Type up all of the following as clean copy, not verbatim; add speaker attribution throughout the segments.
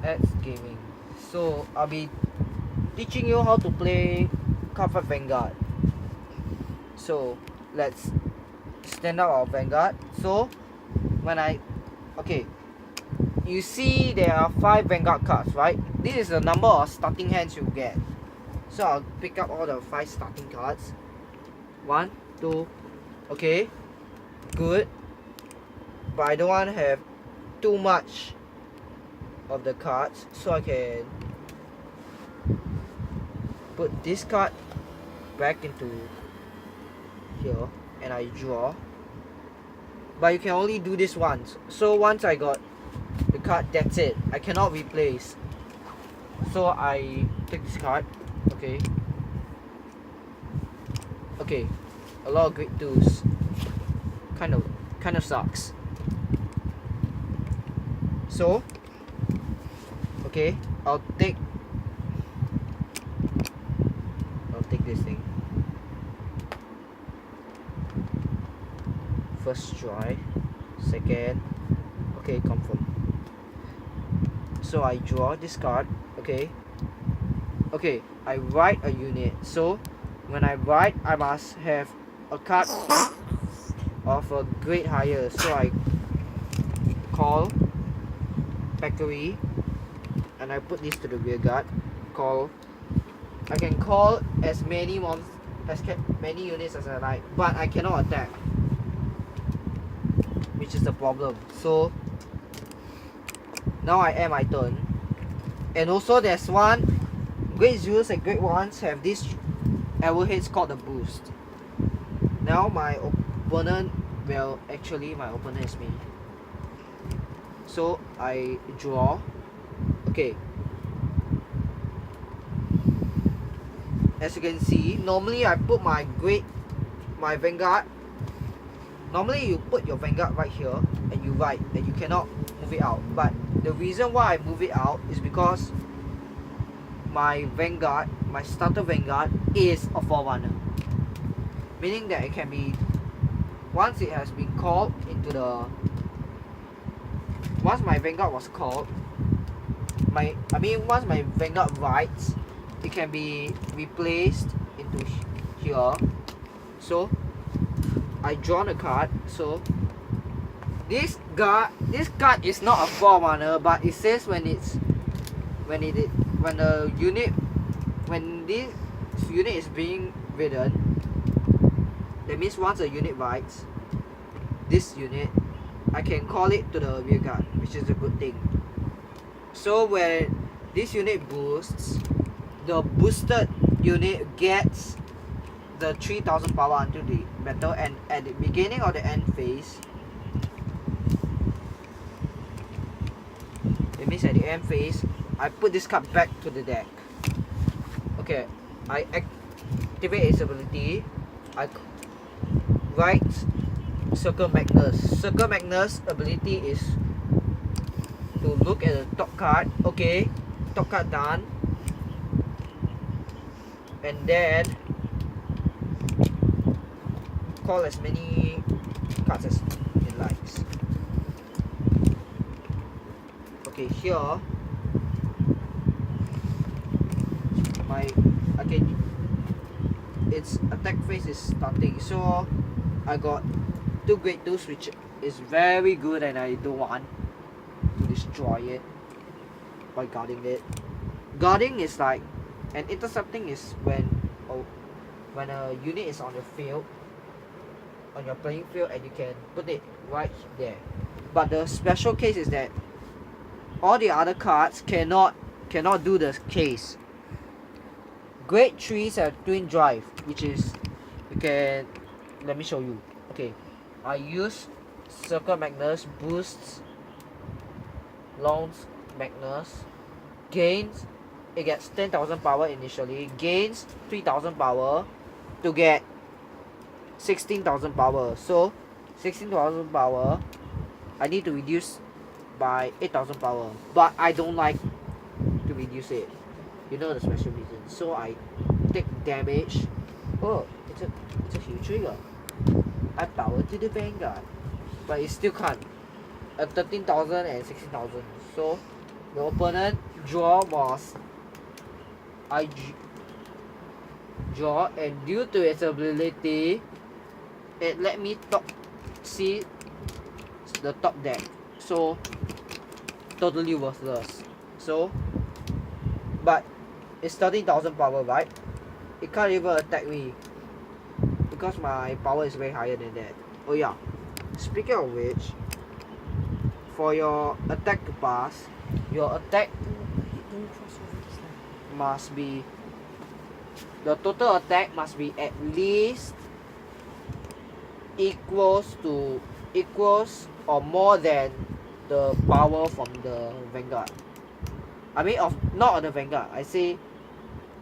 Speaker 1: X Gaming. So I'll be teaching you how to play card fight Vanguard. So let's stand up our Vanguard. So when okay, you see there are 5 Vanguard cards, right? This is the number of starting hands you get. So I'll pick up all the 5 starting cards. 1, 2, okay, good. But I don't want to have too much of the cards, so I can put this card back into here and I draw. But you can only do this once. So once I got the card, that's it. I cannot replace. So I take this card. Okay. Okay. A lot of grade 2s. Kind of sucks. So okay, I'll take this thing. First try, second, okay, confirm. So I draw this card, okay. Okay, I write a unit. So when I write, I must have a card of a grade higher. So I call factory and I put this to the rear guard. Call. I can call as many units as I like, but I cannot attack, which is the problem. So now I end my turn. And also there's one grade 0s and grade 1s have this arrowheads called the boost. Now my opponent, well, actually my opponent is me. So I draw. Okay. As you can see, normally I put my Vanguard. Normally you put your Vanguard right here and you write, and you cannot move it out. But the reason why I move it out is because my Vanguard, my starter Vanguard, is a forerunner. Meaning that it can be, once it has been called into the, once my Vanguard was called, once my Vanguard writes, it can be replaced into here. So I draw the card. So this card is not a forerunner, but it says when this unit is being ridden, that means once a unit rides this unit, I can call it to the rear guard, which is a good thing. So when this unit boosts, the boosted unit gets the 3000 power until the battle, and at the beginning of the end phase, it means at the end phase, I put this card back to the deck. Okay, I activate its ability. I write Circle Magnus. Circle Magnus ability is to look at the top card. Okay, top card done. And then call as many cards as it likes. Okay, here its attack phase is starting, so I got 2 grade 2s, which is very good, and I don't want to destroy it by guarding it. Guarding is like, and intercepting is when a unit is on the field, on your playing field, and you can put it right there. But the special case is that all the other cards cannot do the case. Grade 3s have twin drive, which is, you can, let me show you. Okay, I use Circle Magnus, boosts Launch Magnus, gains, it gets 10,000 power initially, gains 3,000 power to get 16,000 power. So 16,000 power, I need to reduce by 8,000 power, but I don't like to reduce it. You know the special reason. So I take damage. Oh, it's a huge trigger. I power to the Vanguard, but it still can't. 13,000 and 16,000. So The opponent draw was draw, and due to its ability, it let me see the top deck. So totally worthless. So, but it's 13,000 power, right? It can't even attack me because my power is way higher than that. Oh yeah, speaking of which, for your attack to pass, your attack must be, the total attack must be at least equals or more than the power from the Vanguard. I mean not of the Vanguard, I say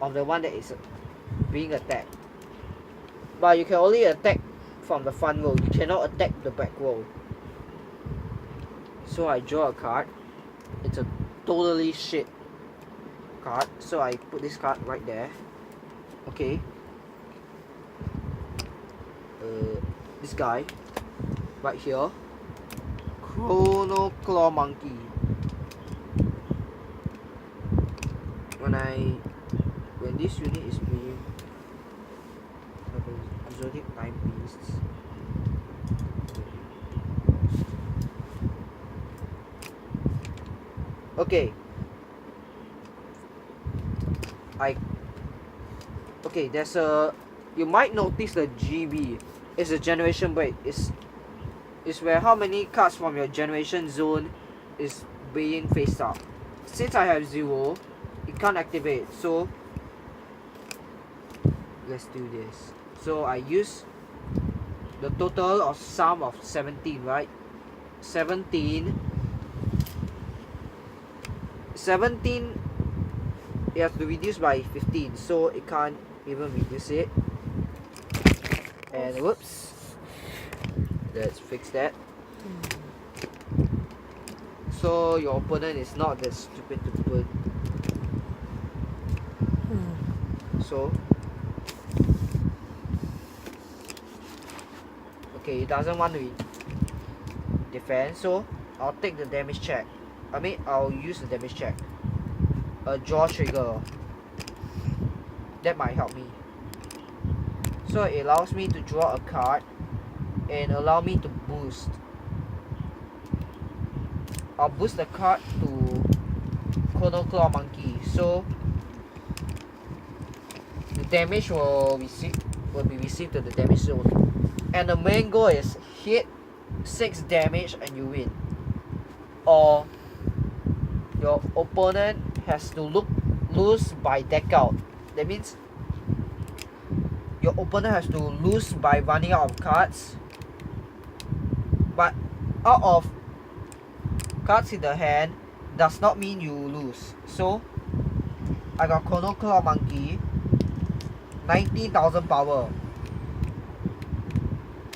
Speaker 1: of the one that is being attacked. But you can only attack from the front row, you cannot attack the back row. So I draw a card. It's a totally shit card, so I put this card right there. Okay. This guy right here, Chrono Claw Monkey. When this unit is being exotic time beasts, okay, there's a, you might notice the GB is a generation break. Is where how many cards from your generation zone is being phased out. Since I have 0, it can't activate, so let's do this. So I use the total of sum of 17, right? 17, it has to reduce by 15, so it can't even reduce it. And whoops, let's fix that. So your opponent is not that stupid to put. So okay, it doesn't want to defend, so I'll take the damage check. I'll use the damage check. A draw trigger. That might help me. So it allows me to draw a card and allow me to boost. I'll boost the card to Chrono Claw Monkey. So the damage will be received to the damage zone. And the main goal is hit 6 damage and you win. Or your opponent has to lose by deck out. That means your opponent has to lose by running out of cards. But out of cards in the hand does not mean you lose. So I got Chrono Claw Monkey, 19,000 power,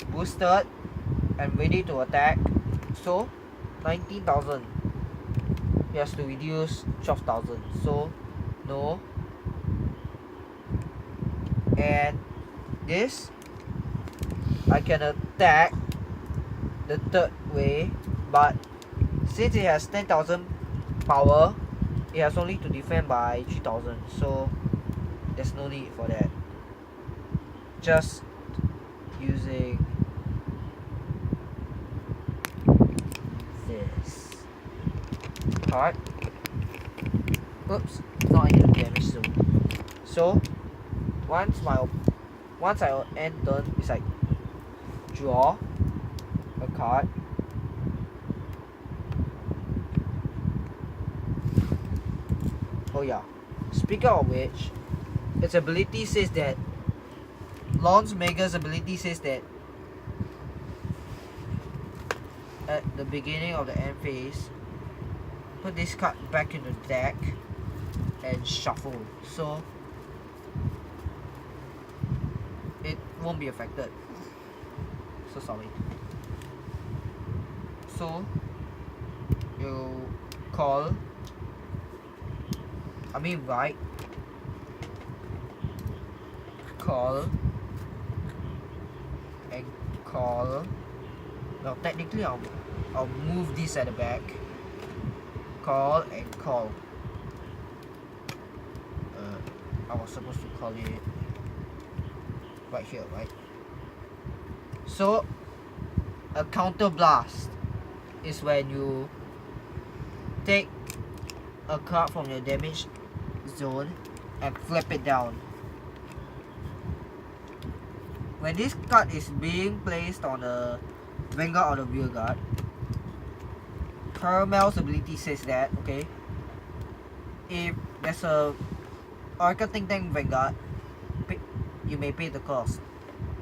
Speaker 1: boosted and ready to attack. So 19,000, he has to reduce 12,000, so no. And this, I can attack the third way, but since it has 10,000 power, it has only to defend by 3,000, so there's no need for that. Just using this card. Oops, not in the damage zone. So once I end turn, it's like draw a card. Oh yeah, speaking of which, its ability says that, Launch Mega's ability says that at the beginning of the end phase, put this card back in the deck and shuffle, so it won't be affected. So sorry. So you call, right, call and call. Well, technically I'll move this at the back. call and call. I was supposed to call it right here, right? So a counter blast is when you take a card from your damage zone and flip it down. When this card is being placed on the Vanguard or the Rear Guard, Caramel's ability says that, okay, if there's a Oracle Think Tank Vanguard, you may pay the cost.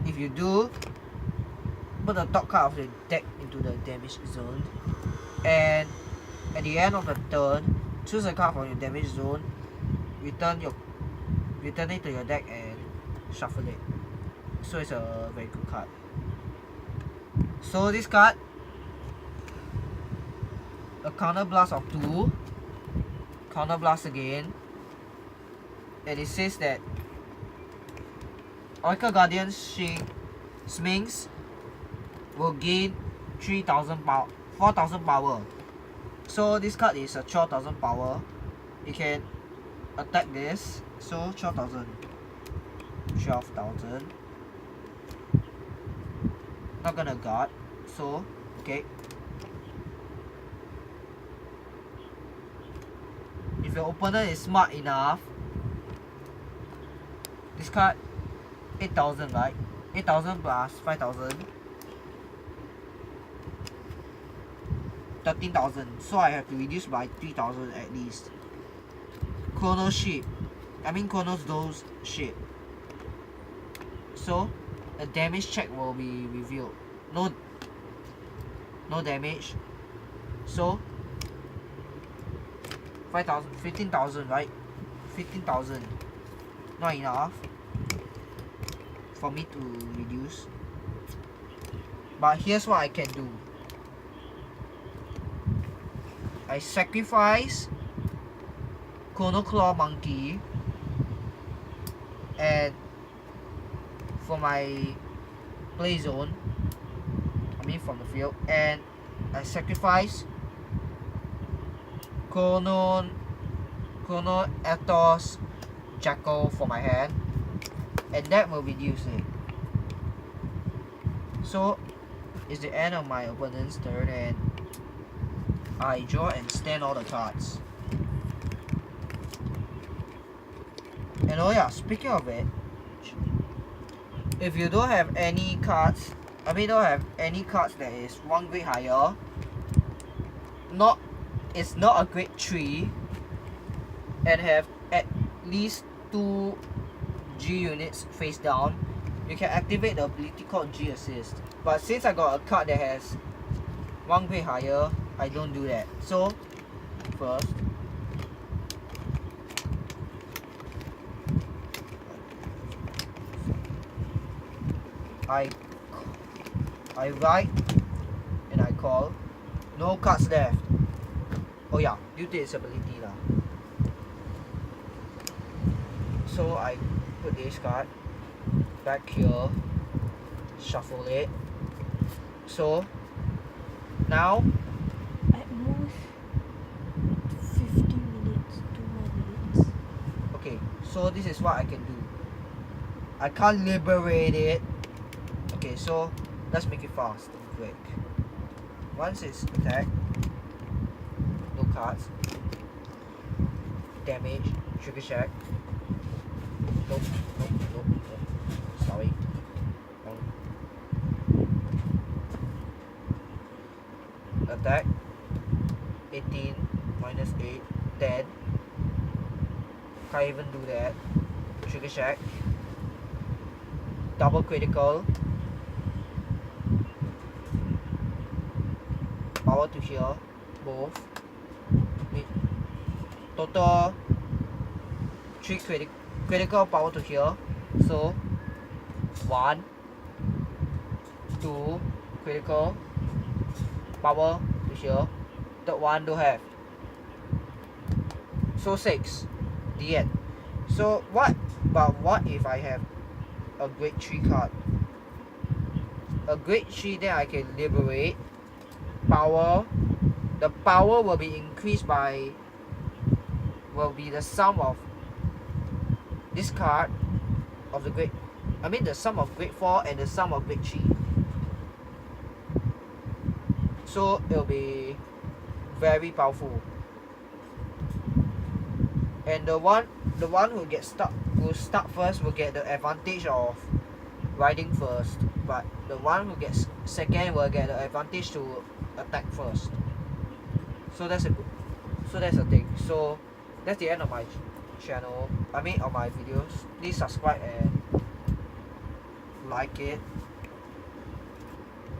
Speaker 1: If you do, put the top card of the deck into the damage zone, and at the end of the turn, choose a card from your damage zone, return it to your deck and shuffle it. So it's a very good card. So this card, a counter blast of 2, counter blast again, and it says that Oracle Guardian Sphinx will gain 4,000 power. So this card is a 12,000 power. You can attack this. So 12,000. Not gonna guard. So okay. If your opponent is smart enough, this card 8,000, right? 8,000 plus 5,000, 13,000. So I have to reduce by 3,000 at least. Chronos those shit. So a damage check will be revealed. No damage. So 5,000, 15,000, right? 15,000. Not enough for me to reduce. But here's what I can do. I sacrifice Chrono Claw Monkey and for my play zone, from the field, and I sacrifice Chrono Ethos Jackal for my hand, and that will reduce it. So it's the end of my opponent's turn, and I draw and stand all the cards. And oh yeah, speaking of it, if you don't have any cards, don't have any cards that is 1 grade higher, it's not a grade 3, and have at least 2 G units face down, you can activate the ability called G Assist. But since I got a card that has 1 grade higher, I don't do that. So first, I write and I call. No cards left. Oh yeah, due to its ability lah. So I put this card back here, shuffle it. So now
Speaker 2: at most 15 minutes, 2 more minutes.
Speaker 1: Okay, so this is what I can do. I can't liberate it. Okay, so let's make it fast and quick. Once it's attacked, no cards, damage, trigger check. Nope. Sorry. Attack 18 minus 8, dead. Can't even do that. Trigger check. Double critical. Power to here, both. Total 3 critical power to here. So 1, 2 critical power to here. Third one don't have. So 6. The end. So what if I have a grade 3 card? A grade 3, then I can liberate power the power will be increased by, will be the sum of this card of the grade, I mean the sum of grade 4 and the sum of grade 3. So it'll be very powerful. And the one who gets stuck, who start first, will get the advantage of riding first, but the one who gets second will get the advantage to attack first. So that's a thing. So that's the end of my channel, I mean of my videos. Please subscribe and like it.